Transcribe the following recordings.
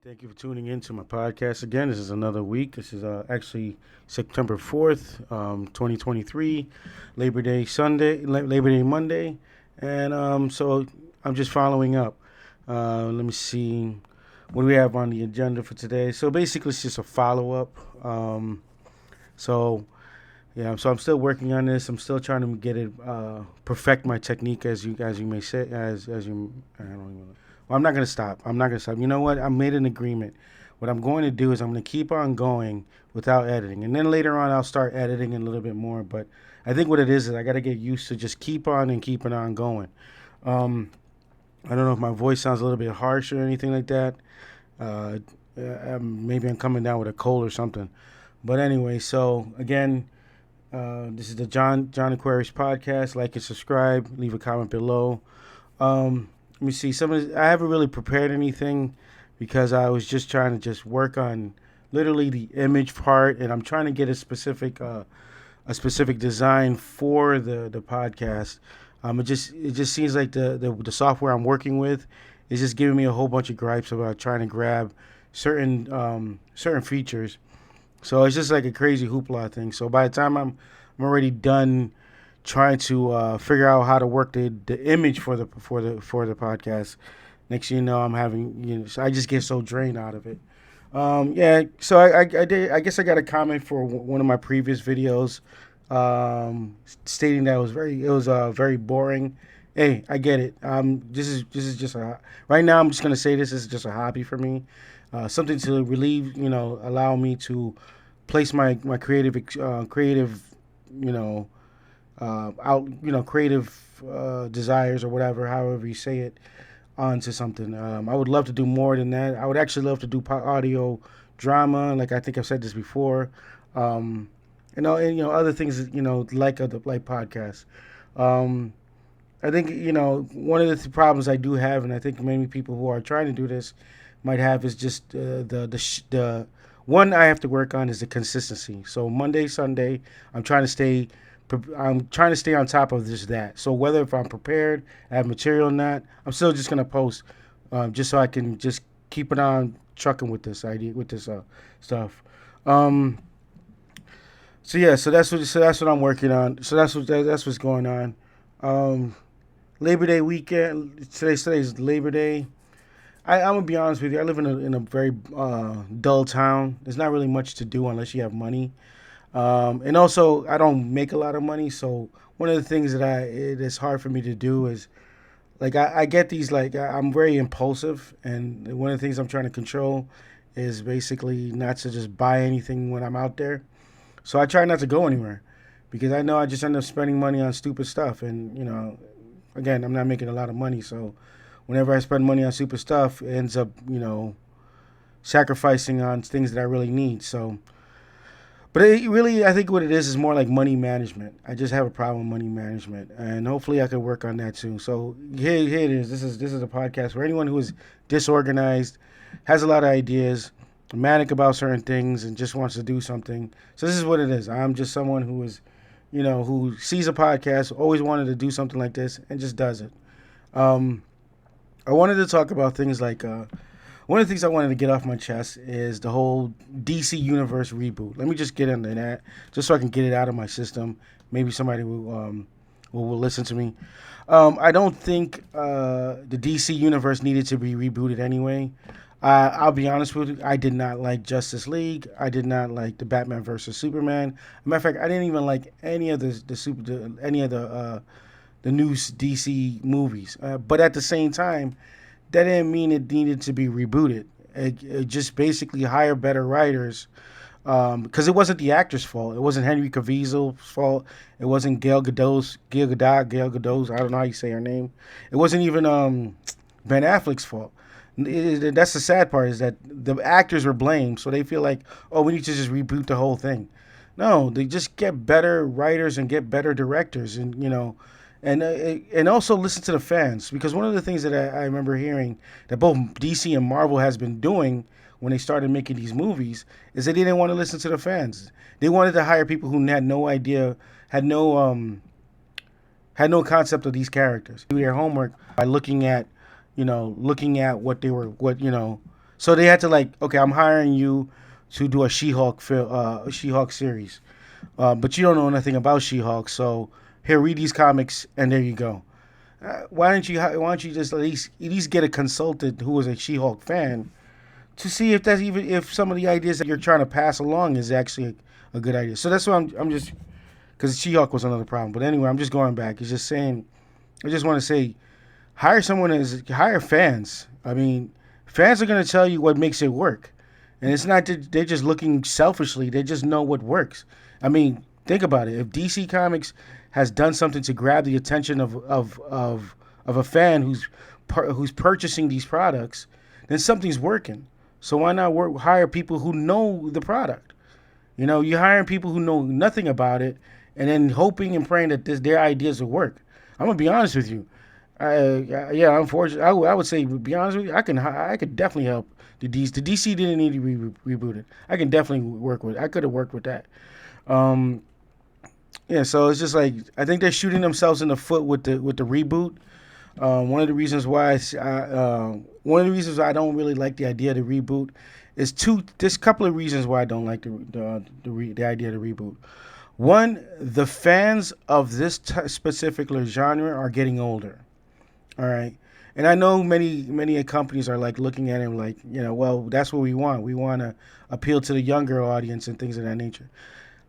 Thank you for tuning in to my podcast again. This is another week. This is actually September 4th, 2023, Labor Day Sunday, Labor Day Monday. And so I'm just following up. Let me see what do we have on the agenda for today. So basically, it's just a follow up. So so I'm still working on this. I'm still trying to get it, perfect my technique, as you may say, as you. I don't even know. Well, I'm not gonna stop. I'm not gonna stop. You know what? I made an agreement. What I'm going to do is I'm gonna keep on going without editing, and then later on I'll start editing a little bit more. But I think what it is I got to get used to just keep on and keeping on going. Um, I don't know if my voice sounds a little bit harsh or anything like that. Uh, Maybe I'm coming down with a cold or something. But anyway, so again, this is the John Aquarius podcast. Like and subscribe. Leave a comment below. Let me see. I haven't really prepared anything because I was just trying to just work on literally the image part, and I'm trying to get a specific design for the podcast. It just seems like the software I'm working with is just giving me a whole bunch of gripes about trying to grab certain features. So it's just like a crazy hoopla thing. So by the time I'm already done trying to figure out how to work the image for the podcast. Next thing you know, I'm having so I just get so drained out of it. So I guess I got a comment for one of my previous videos, stating that it was very boring. Hey, I get it. This is just right now. I'm just gonna say this is just a hobby for me, something to relieve. Allow me to place my creative you know creative desires or whatever, however you say it, onto something. I would love to do more than that. I would actually love to do audio drama, like I think I've said this before, and other things, like podcasts. I think one of the problems I do have, and I think many people who are trying to do this might have, is just the one I have to work on is the consistency. So Monday, Sunday, I'm trying to stay on top of that. So whether if I'm prepared, I have material or not, I'm still just gonna post, just so I can just keep it on trucking with this idea, with this stuff. Um, so that's what I'm working on. So that's what's going on. Um, Labor Day weekend. Today's Labor Day. I'm gonna be honest with you. I live in a very dull town. There's not really much to do unless you have money. And also, I don't make a lot of money, so one of the things that it is hard for me to do is, like, I get these, like, I'm very impulsive, and one of the things I'm trying to control is basically not to just buy anything when I'm out there. So I try not to go anywhere because I know I just end up spending money on stupid stuff, and again, I'm not making a lot of money, so whenever I spend money on stupid stuff, it ends up sacrificing on things that I really need. So. But I think what it is more like money management. I just have a problem with money management, and hopefully I can work on that too. So here it is. This is a podcast for anyone who is disorganized, has a lot of ideas, manic about certain things, and just wants to do something. So this is what it is. I'm just someone who sees a podcast, always wanted to do something like this, and just does it. Um, I wanted to talk about things like. One of the things I wanted to get off my chest is the whole DC Universe reboot. Let me just get into that, just so I can get it out of my system. Maybe somebody will listen to me. I don't think the DC Universe needed to be rebooted anyway. I'll be honest with you. I did not like Justice League. I did not like the Batman versus Superman. As a matter of fact, I didn't even like any of the new DC movies. But at the same time, that didn't mean it needed to be rebooted. It just basically hire better writers, because it wasn't the actor's fault. It wasn't Henry Cavill's fault. It wasn't Gail Gadot's. I don't know how you say her name. It wasn't even Ben Affleck's fault. That's the sad part, is that the actors were blamed, so they feel like, oh, we need to just reboot the whole thing. No, they just get better writers and get better directors, and also listen to the fans, because one of the things that I remember hearing that both DC and Marvel has been doing when they started making these movies is that they didn't want to listen to the fans. They wanted to hire people who had no idea, had no concept of these characters. Do their homework by looking at what they were, So they had to like, okay, I'm hiring you to do a She-Hulk series, but you don't know nothing about She-Hulk, so here, read these comics, and there you go. Why don't you just at least get a consultant who is a She-Hulk fan to see if that's even if some of the ideas that you're trying to pass along is actually a good idea. So that's why I'm just because She-Hulk was another problem. But anyway, I'm just going back. It's just saying. I just want to say, hire fans. I mean, fans are going to tell you what makes it work, and it's not that they're just looking selfishly. They just know what works. I mean, think about it. If DC Comics has done something to grab the attention of a fan who's purchasing these products, then something's working. So why not hire people who know the product? You're hiring people who know nothing about it, and then hoping and praying that their ideas will work. I'm gonna be honest with you. Yeah, unfortunately, I would say, to be honest with you, I could definitely help the DC. The DC didn't need to be rebooted. I can definitely work with. I could have worked with that. Um, yeah, so it's just like I think they're shooting themselves in the foot with the reboot. One of the reasons why one of the reasons why I don't really like the idea of the reboot is two. There's a couple of reasons why I don't like the idea of the reboot. One, the fans of this specific genre are getting older. All right, and I know many companies are like looking at it like, well, that's what we want. We want to appeal to the younger audience and things of that nature.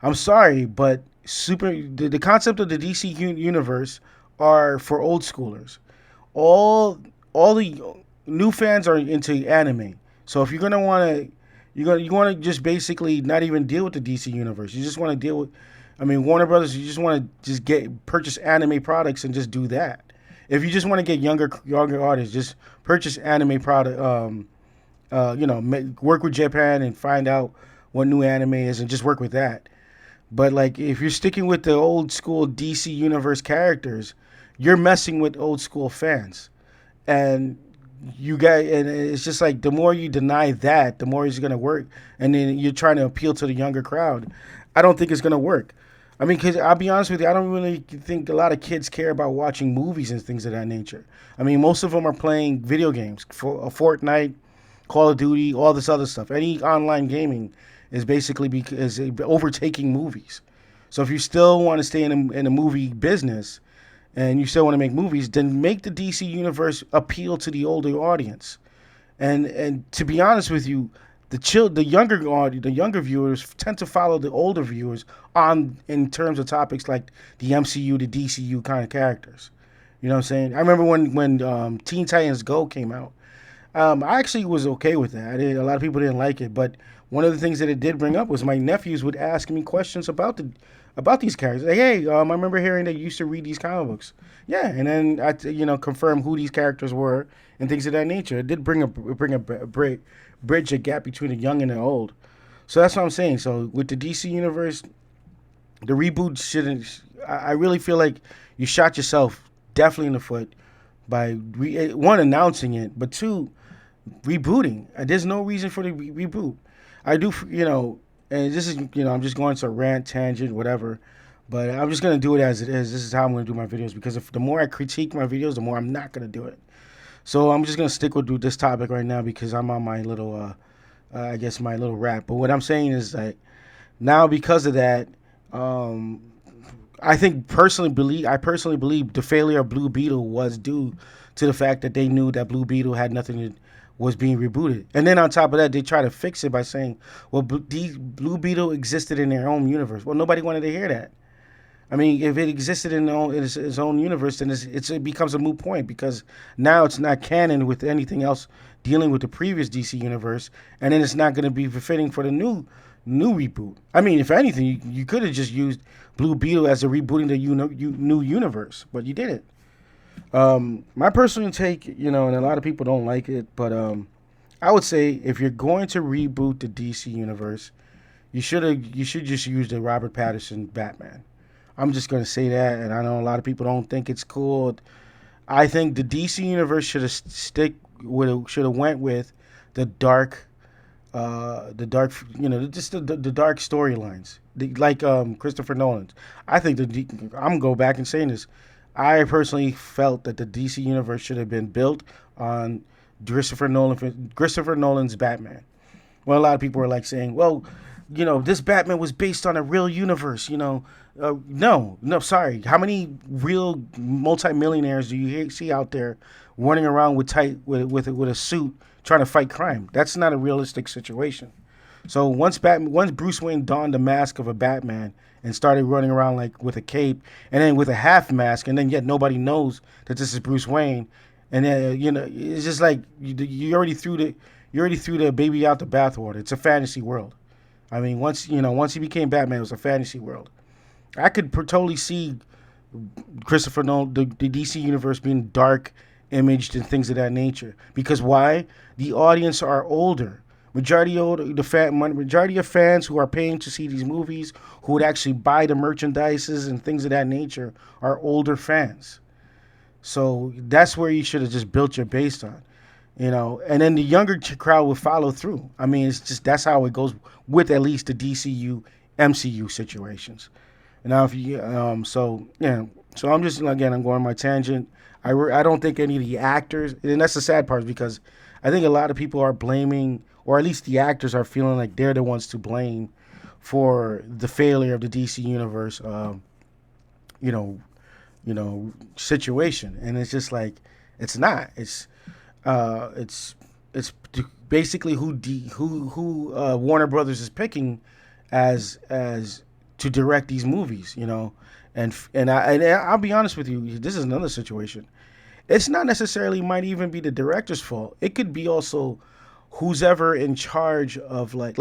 I'm sorry, but the concept of the DC universe are for old schoolers. All the new fans are into anime. So if you're gonna want to, you want to just basically not even deal with the DC universe. You just want to deal with, I mean, Warner Brothers. You just want to just purchase anime products and just do that. If you just want to get younger artists, just purchase anime product. Work with Japan and find out what new anime is and just work with that. But like, if you're sticking with the old school DC universe characters, you're messing with old school fans, and and it's just like the more you deny that, the more it's gonna work, and then you're trying to appeal to the younger crowd. I don't think it's gonna work. I mean, because I'll be honest with you, I don't really think a lot of kids care about watching movies and things of that nature. I mean, most of them are playing video games, for Fortnite, Call of Duty, all this other stuff. Any online gaming is basically is overtaking movies. So if you still want to stay in the movie business and you still want to make movies, then make the DC universe appeal to the older audience. And to be honest with you, the younger viewers tend to follow the older viewers on in terms of topics like the MCU, the DCU kind of characters. You know what I'm saying? I remember when Teen Titans Go came out. I actually was okay with that. A lot of people didn't like it, but one of the things that it did bring up was my nephews would ask me questions about these characters. Like, hey, I remember hearing that you used to read these comic books. Yeah, and then I confirm who these characters were and things of that nature. It did bridge a gap between the young and the old. So that's what I'm saying. So with the DC universe, the reboot shouldn't. I really feel like you shot yourself definitely in the foot by one, announcing it, but two, rebooting. There's no reason for the reboot. I do, and this is, I'm just going to a rant, tangent, whatever, but I'm just going to do it as it is. This is how I'm going to do my videos, because the more I critique my videos, the more I'm not going to do it. So I'm just going to stick with this topic right now because I'm on my little, I guess, my little rap. But what I'm saying is that now, because of that, I personally believe the failure of Blue Beetle was due to the fact that they knew that Blue Beetle had nothing to was being rebooted. And then on top of that, they try to fix it by saying, well, Blue Beetle existed in their own universe. Well, nobody wanted to hear that. I mean, if it existed in its own universe, then it becomes a moot point, because now it's not canon with anything else dealing with the previous DC universe, and then it's not going to be befitting for the new reboot. I mean, if anything, you could have just used Blue Beetle as a rebooting the new universe, but you didn't. My personal take, and a lot of people don't like it, but I would say if you're going to reboot the DC universe, you should just use the Robert Pattinson Batman. I'm just gonna say that, and I know a lot of people don't think it's cool. I think the DC universe should have went with the dark, just the dark storylines, like Christopher Nolan's. I think I'm gonna go back and saying this. I personally felt that the DC universe should have been built on Christopher Nolan's Batman. Well, a lot of people are like saying, well, this Batman was based on a real universe. No, no, sorry. How many real multimillionaires do you see out there running around with a suit trying to fight crime? That's not a realistic situation. So once Bruce Wayne donned the mask of a Batman and started running around like with a cape and then with a half mask, and then yet nobody knows that this is Bruce Wayne, and then it's just like you already threw the baby out the bathwater. It's a fantasy world. I mean, once he became Batman, it was a fantasy world. I could totally see Christopher Nolan, the DC universe being dark imaged and things of that nature. Because why? The audience are older. Majority of fans who are paying to see these movies, who would actually buy the merchandises and things of that nature, are older fans. So that's where you should have just built your base on, and then the younger crowd will follow through. I mean, it's just that's how it goes with at least the DCU, MCU situations. And now, if you, so yeah, so I'm just again, I'm going on my tangent. I don't think any of the actors, and that's the sad part, because I think a lot of people are blaming, or at least the actors are feeling like they're the ones to blame for the failure of the DC universe, you know, situation, and it's just like it's not. It's basically who Warner Brothers is picking as to direct these movies, and I'll be honest with you, this is another situation. It's not necessarily might even be the director's fault. It could be also who's ever in charge of like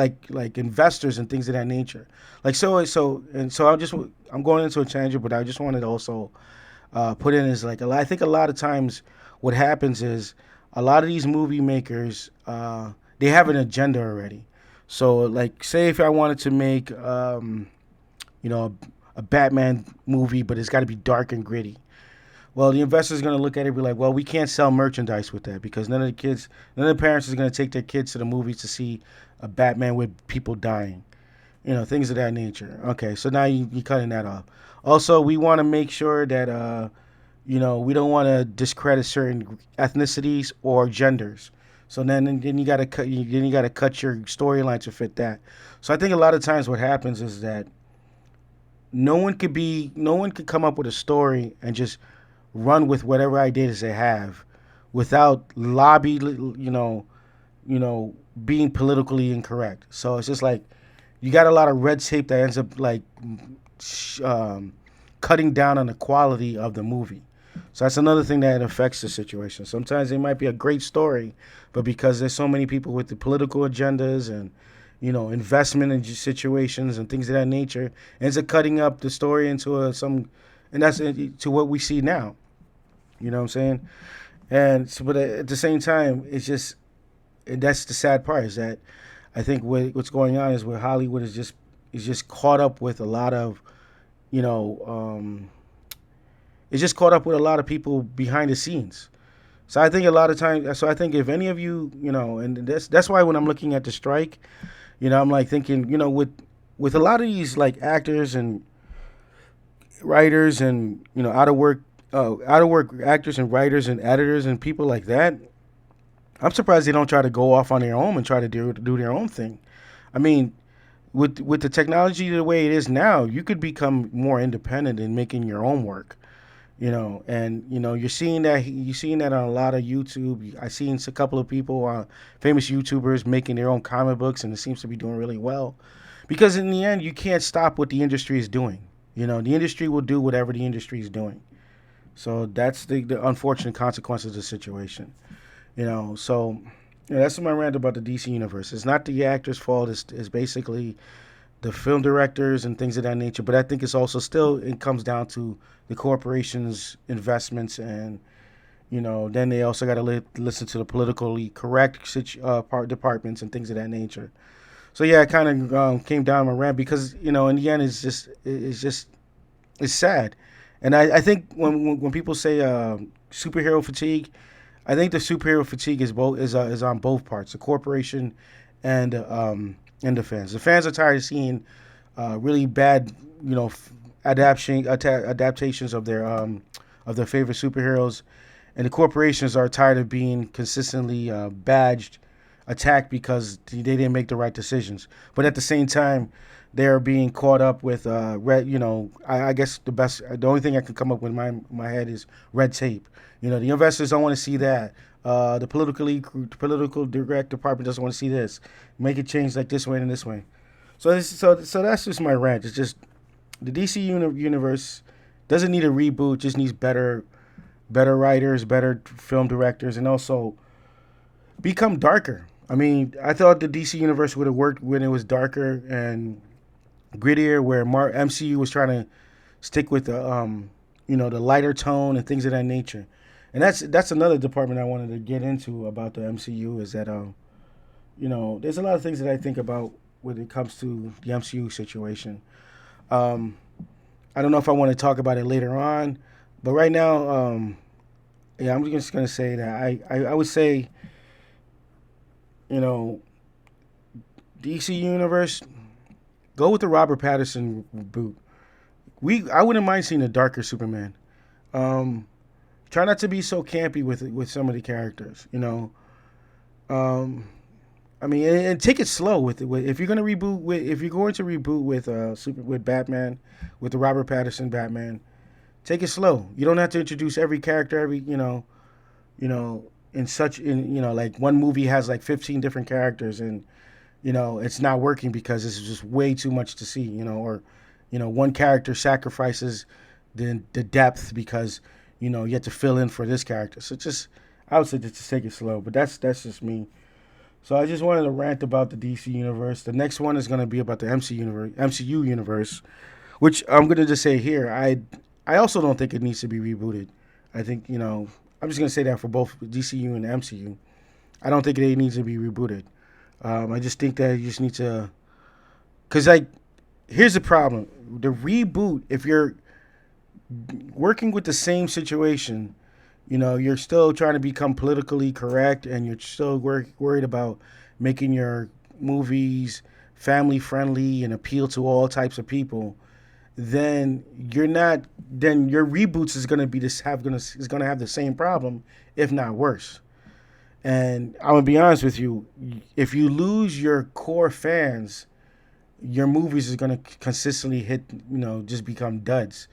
investors and things of that nature. Like I'm going into a tangent, but I just wanted to also put in is like I think a lot of times what happens is a lot of these movie makers they have an agenda already. So like say if I wanted to make a Batman movie, but it's got to be dark and gritty. Well, the investor's going to look at it and be like, well, we can't sell merchandise with that because none of the parents is going to take their kids to the movies to see a Batman with people dying, things of that nature. Okay, so now you're cutting that off. Also, we want to make sure that, we don't want to discredit certain ethnicities or genders. So then you got to cut your storyline to fit that. So I think a lot of times what happens is that no one could come up with a story and just run with whatever ideas they have without being politically incorrect. So it's just like you got a lot of red tape that ends up like cutting down on the quality of the movie. So that's another thing that affects the situation. Sometimes it might be a great story, but because there's so many people with the political agendas and investment in situations and things of that nature, ends up cutting up the story into and that's to what we see now. You know what I'm saying? And so, but at the same time, it's just, and that's the sad part is that I think what's going on is where Hollywood is just caught up with a lot of, it's just caught up with a lot of people behind the scenes. So I think a lot of times, so I think if any of you, and that's why when I'm looking at the strike, I'm like thinking, with a lot of these like actors and writers and out of work actors and writers and editors and people like that, I'm surprised they don't try to go off on their own and try to do their own thing. I mean, with the technology the way it is now, you could become more independent in making your own work. And you're seeing that on a lot of YouTube. I've seen a couple of people, famous YouTubers, making their own comic books, and it seems to be doing really well. Because in the end, you can't stop what the industry is doing. The industry will do whatever the industry is doing. So that's the unfortunate consequence of the situation. So that's my rant about the DC universe. It's not the actors' fault. It's basically the film directors and things of that nature. But I think it's also it comes down to the corporations' investments, and then they also got to listen to the politically correct departments and things of that nature. So yeah, I kind of came down my rant because in the end it's sad, and I think when people say superhero fatigue, I think the superhero fatigue is on both parts, the corporation and the fans. The fans are tired of seeing really bad adaptations of their favorite superheroes, and the corporations are tired of being consistently badged, attacked because they didn't make the right decisions. But at the same time, they're being caught up with red. I guess the only thing I can come up with in my head is red tape. The investors don't want to see that. The political direct department doesn't want to see this. Make it change like this way and this way. So that's just my rant. It's just the DC universe doesn't need a reboot. Just needs better writers, better film directors, and also become darker. I mean, I thought the DC universe would have worked when it was darker and grittier, where MCU was trying to stick with the lighter tone and things of that nature. And that's another department I wanted to get into about the MCU is that there's a lot of things that I think about when it comes to the MCU situation. Um, I don't know if I want to talk about it later on, but right now, yeah, I'm just gonna say that I would say, you know, DC Universe, go with the Robert Pattinson boot. I wouldn't mind seeing a darker Superman. Um, Try not to be so campy with some of the characters. Um, I mean, and take it slow if you're gonna reboot if you're going to reboot with with Batman, with the Robert Pattinson Batman, take it slow. You don't have to introduce every character in like one movie has like 15 different characters and it's not working because it's just way too much to see, or one character sacrifices the depth because you have to fill in for this character. So just I would say just take it slow, but that's just me. So I just wanted to rant about the DC universe. The next one is going to be about the MCU universe, which I'm going to just say here. I also don't think it needs to be rebooted. I think I'm just going to say that for both DCU and MCU. I don't think they need to be rebooted. I just think that you just need to, because like here's the problem: the reboot. If you're working with the same situation, you're still trying to become politically correct and you're still worried about making your movies family friendly and appeal to all types of people, then your reboots is going to be is going to have the same problem, if not worse. And I'm going to be honest with you, if you lose your core fans, your movies is going to consistently hit, just become duds.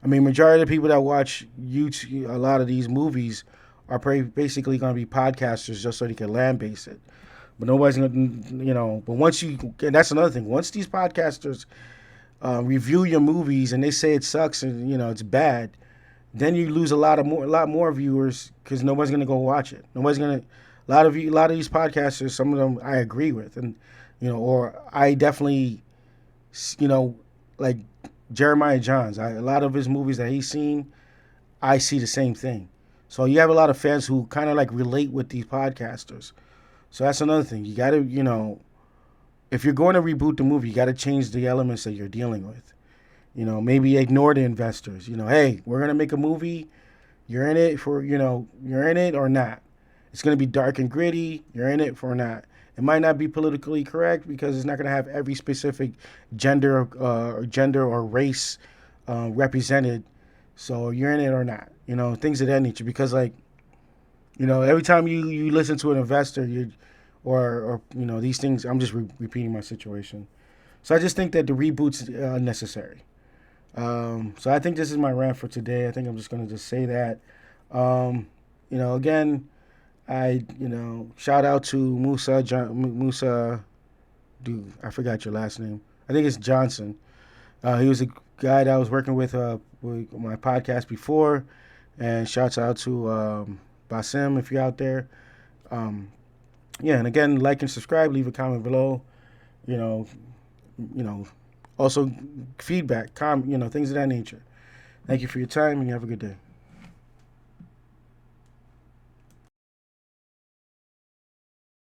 I mean, majority of the people that watch YouTube, a lot of these movies are basically going to be podcasters just so they can land base it. But nobody's going to, but and that's another thing. Once these podcasters review your movies and they say it sucks and, it's bad, then you lose a lot more viewers because nobody's going to go watch it. Nobody's going to, a lot of these podcasters, some of them I agree with. And, or I definitely, like, Jeremiah Johns. A lot of his movies that he's seen, I see the same thing. So you have a lot of fans who kind of like relate with these podcasters. So that's another thing. You got to, if you're going to reboot the movie, you got to change the elements that you're dealing with. Maybe ignore the investors. Hey, we're going to make a movie. You're in it you're in it or not. It's going to be dark and gritty. You're in it for or not. It might not be politically correct because it's not going to have every specific gender or race represented. So you're in it or not. Things of that nature. Because every time you listen to an investor, or these things. I'm just repeating my situation. So I just think that the reboot's unnecessary. So I think this is my rant for today. I think I'm just going to just say that. Again. Shout out to Musa, dude, I forgot your last name. I think it's Johnson. He was a guy that I was working with my podcast before. And shouts out to Basim if you're out there. Yeah, and again, like and subscribe, leave a comment below. You know, also feedback, things of that nature. Thank you for your time and you have a good day.